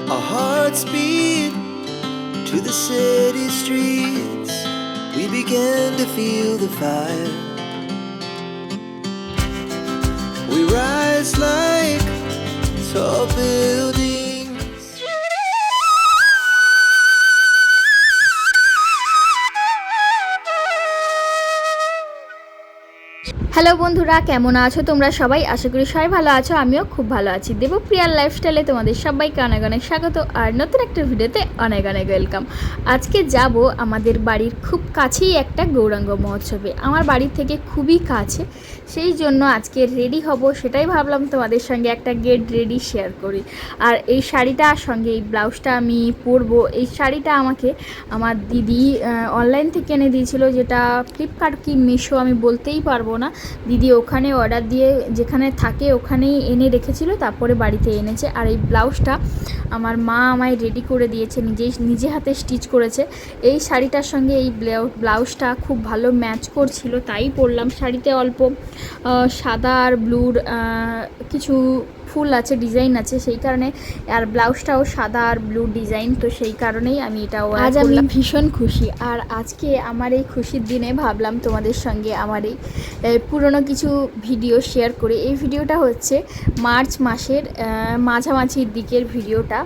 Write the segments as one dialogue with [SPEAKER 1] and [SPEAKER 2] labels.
[SPEAKER 1] Our hearts beat to the city streets. We began to feel the fire. We rise like tall buildings.
[SPEAKER 2] Hello বন্ধুরা, কেমন আছো তোমরা সবাই? আশা করি সবাই ভালো আছো, আমিও খুব ভালো আছি। দেবপ্রিয়ার লাইফস্টাইলে তোমাদের সবাইকে অনেক অনেক স্বাগত আর নতুন একটা ভিডিওতে অনেক অনেক ওয়েলকাম। আজকে যাব আমাদের বাড়ির খুব কাছেই একটা গৌরাঙ্গ মহোৎসবে, আমার বাড়ির থেকে খুবই কাছে, সেই জন্য আজকে রেডি হব। সেটাই ভাবলাম তোমাদের সঙ্গে একটা গেট রেডি শেয়ার করি। আর এই শাড়িটার সঙ্গে এই ব্লাউজটা আমি পরবো। এই শাড়িটা আমাকে আমার দিদি অনলাইন থেকে এনে দিয়েছিল, যেটা ফ্লিপকার্ট কি মিশো আমি বলতেই পারবো না। দিদি ওখানে অর্ডার দিয়ে যেখানে থাকে ওখানেই এনে রেখেছিল, তারপরে বাড়িতে এনেছে। আর এই ব্লাউজটা আমার মা আমায় রেডি করে দিয়েছে, নিজে হাতে স্টিচ করেছে। এই শাড়িটার সঙ্গে এই ব্লাউজটা খুব ভালো ম্যাচ করছিল, তাই পরলাম। শাড়িতে অল্প সাদা আর ব্লুর কিছু ফুল আছে, ডিজাইন আছে, সেই কারণে। আর ব্লাউজটাও সাদা আর ব্লু ডিজাইন, তো সেই কারণেই আমি এটা আজ আমি ভীষণ খুশি। আর আজকে আমার এই খুশির দিনে ভাবলাম তোমাদের সঙ্গে আমার এই পুরনো কিছু ভিডিও শেয়ার করি। এই ভিডিওটা হচ্ছে মার্চ মাসের মাঝামাঝির দিকের ভিডিওটা,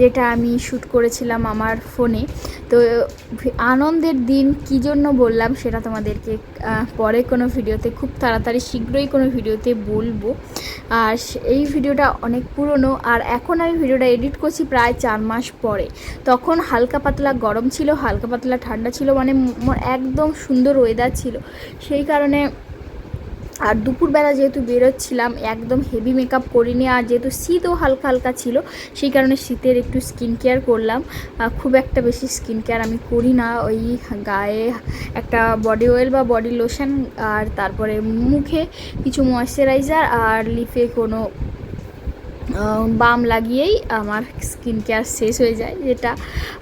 [SPEAKER 2] যেটা আমি শ্যুট করেছিলাম আমার ফোনে। তো আনন্দের দিন কী জন্য বললাম সেটা তোমাদেরকে পরে কোনো ভিডিওতে, খুব তাড়াতাড়ি শীঘ্রই কোনো ভিডিওতে বলবো। আর এই ভিডিওটা অনেক পুরনো, আর এখন আমি ভিডিওটা এডিট করছি প্রায় 4 মাস পরে। তখন হালকা পাতলা গরম ছিল, হালকা পাতলা ঠান্ডা ছিল, মানে একদম সুন্দর ওয়েদার ছিল, সেই কারণে। আর দুপুরবেলা যেহেতু বেরোচ্ছিলাম, একদম হেভি মেকআপ করিনি। আর যেহেতু শীতও হালকা হালকা ছিল, সেই কারণে শীতের একটু স্কিন কেয়ার করলাম। খুব একটা বেশি স্কিন কেয়ার আমি করি না, ওই গায়ে একটা বডি অয়েল বা বডি লোশন, আর তারপরে মুখে কিছু ময়শ্চারাইজার, আর লিপে কোনো বাম লাগিয়েই আমার স্কিন কেয়ার শেষ হয়ে যায়, যেটা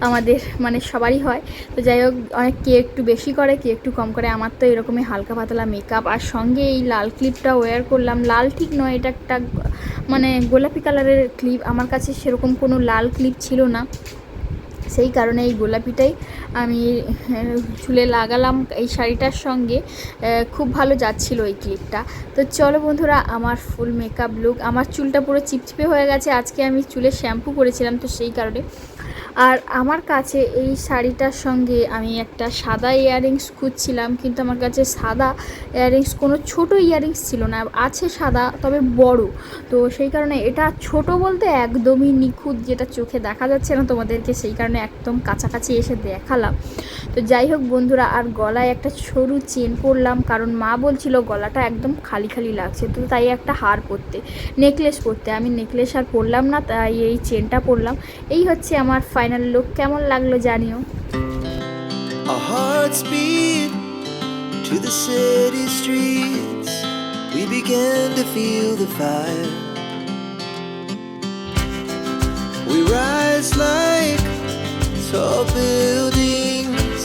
[SPEAKER 2] আমাদের মানে সবারই হয়। তো যাই হোক, অনেক কে একটু বেশি করে, কে একটু কম করে। আমার তো এরকমই হালকা পাতলা মেকআপ। আর সঙ্গে এই লাল ক্লিপটা ওয়্যার করলাম। লাল ঠিক নয়, এটা একটা মানে গোলাপি কালারের ক্লিপ। আমার কাছে সেরকম কোনো লাল ক্লিপ ছিল না, সেই কারণে এই গোলাপিটাই আমি চুলে লাগালাম। এই শাড়িটার সঙ্গে খুব ভালো যাচ্ছিল এই ক্লিপটা। তো চলো বন্ধুরা, আমার ফুল মেকআপ লুক। আমার চুলটা পুরো চিপচিপে হয়ে গেছে, আজকে আমি চুলে শ্যাম্পু করেছিলাম, তো সেই কারণে। আর আমার কাছে এই শাড়িটার সঙ্গে আমি একটা সাদা ইয়াররিংস খুঁজছিলাম, কিন্তু আমার কাছে সাদা ইয়াররিংস কোনো ছোটো ইয়াররিংস ছিল না। আছে সাদা, তবে বড়, তো সেই কারণে এটা ছোট বলতে একদমই নিখুঁত, যেটা চোখে দেখা যাচ্ছে না তোমাদেরকে, সেই কারণে একদম কাছাকাছি এসে দেখালাম। তো যাই হোক বন্ধুরা, আর গলায় একটা সরু চেন পরলাম, কারণ মা বলছিল গলাটা একদম খালি খালি লাগছে, তো তাই একটা হার পরতে, নেকলেস পরতে। আমি নেকলেস আর পরলাম না, তাই এই চেনটা পরলাম। এই হচ্ছে আমার ফাইনাল লুক। কেমন লাগলো জানিও।
[SPEAKER 1] Our hearts beat to the city streets. We began to feel the fire. We rise like tall buildings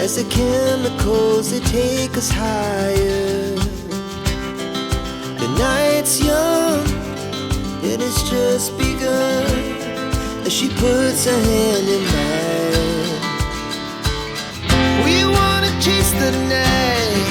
[SPEAKER 1] as the chemicals, they take us higher. The night's young and it's just begun, as she puts her hand in mine. We wanna chase the night,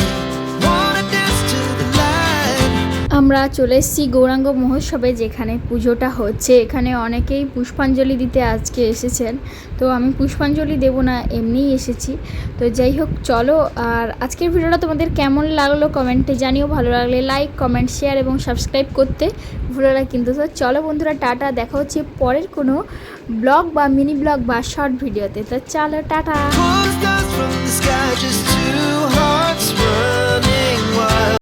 [SPEAKER 1] wanna dance to the light.
[SPEAKER 2] আমরা চলে এসেছি গৌরাঙ্গ মহোৎসবে, যেখানে পুজোটা হচ্ছে। এখানে অনেকেই পুষ্পাঞ্জলি দিতে আজকে এসেছেন, তো আমি পুষ্পাঞ্জলি দেব না, এমনিই এসেছি। তো যাই হোক চলো, আর আজকের ভিডিওটা তোমাদের কেমন লাগলো কমেন্টে জানিও। ভালো লাগলে লাইক, কমেন্ট, শেয়ার এবং সাবস্ক্রাইব করতে ভুলো না কিন্তু। তো চলো বন্ধুরা, টাটা, দেখা হচ্ছে পরের কোনো ব্লগ বা মিনি ব্লগ বা শর্ট ভিডিওতে। তো চলো tata.
[SPEAKER 1] Pulls down from the sky, just two hearts running.